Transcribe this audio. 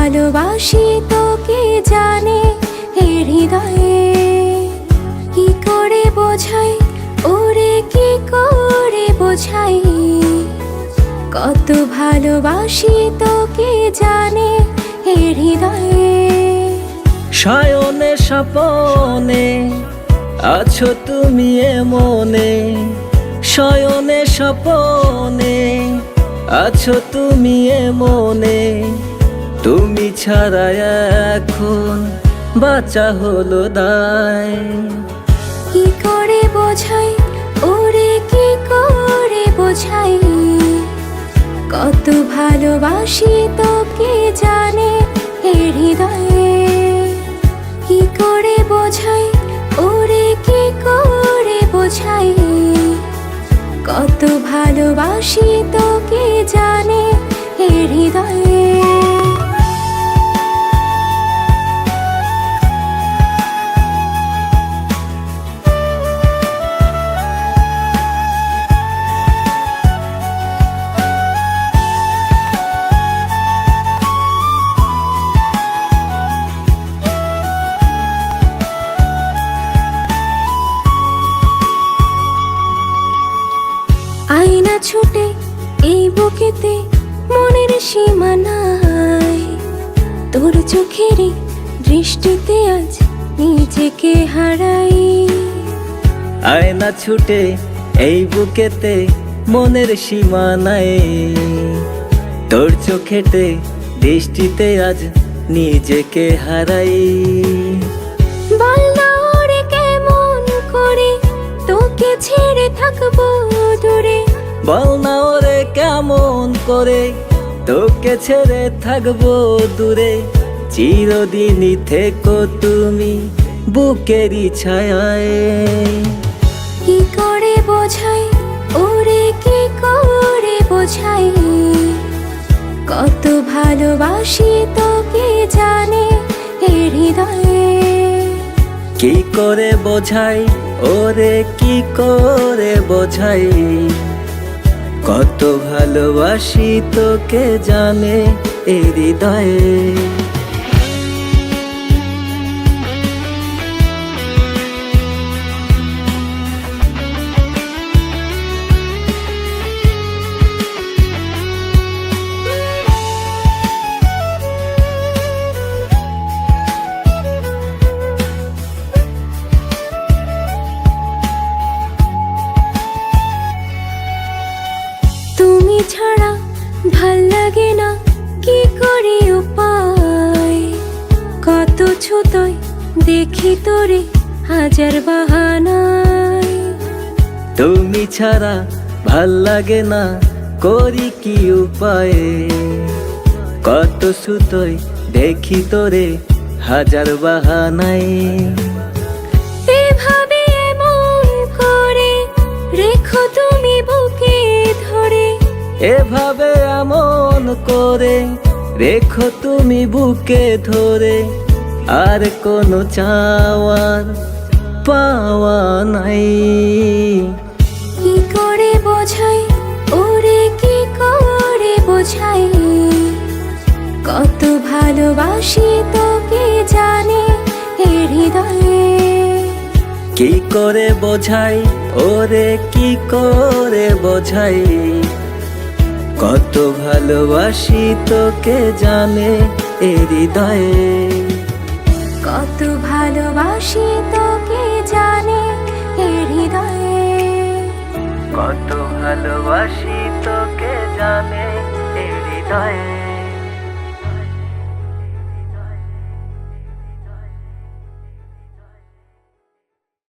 ভালোবাসি তোকে জানে এ হৃদয়ে। কি করে বোঝাই ওরে, কি করে বোঝাই, কত ভালোবাসি তোকে জানে এ হৃদয়ে। শয়নে স্বপনে আছো তুমি এ মনে, শয়নে স্বপনে আছো তুমি এ মনে। তুমি ছাড়া এখন বাঁচা হলো দায়। কি করে বোঝাই ওরে, কি করে বোঝাই, কত ভালোবাসি তোকে জানে এ হৃদয়ে। কি করে বোঝাই ওরে, কি করে বোঝাই, কত ভালোবাসি তোকে জানে এ হৃদয়ে। আয়না ছুটে এই বুকেতে মনের সীমানায়, তোর চোখেরই দৃষ্টিতে আজ নিজেকে হারাই। আয়না ছুটে এই বুকেতে মনের সীমানায়, তোর চোখেতে দৃষ্টিতে আজ নিজেকে হারাই। বল না ওরে কেমন করে তোকে ছেড়ে থাকবো দূরে, বল না ওরে কেমন করে তোকে ছেড়ে থাকবো দূরে। চিরদিনই থেকো তুমি বুকেরই ছায়ায়। কি করে বোঝাই ওরে, কি করে বোঝাই, কত ভালোবাসি তোকে জানে এ হৃদয়ে। কি করে বোঝাই ওরে, কি করে বোঝাই, কত ভালোবাসি তোকে জানে এ হৃদয়ে। তুমি ছাড়া ভাল লাগে না, কি করি উপায়, কত ছুতোয় দেখি তোরে হাজার বাহানায়। তুমি ছাড়া ভাল লাগে না, করি কি উপায়ে, কত সুতোয় দেখি তোরে হাজার বাহানায়। এভাবে এমন করে রেখো তুমি বুকে ধরে, এভাবে এমন করে রেখো তুমি বুকে ধরে। আর কোনো চাওয়ার পাওয়া নাই। কি করে বোঝাই ওরে, কি করে বোঝাই, কত ভালোবাসি তোকে জানে এ হৃদয়ে। কি করে বোঝাই ওরে, কি করে বোঝাই, কত ভালোবাসি তোকে জানে এ হৃদয়ে। কত ভালোবাসি তোকে জানে এ হৃদয়ে। কত ভালোবাসি তোকে জানে এ হৃদয়ে।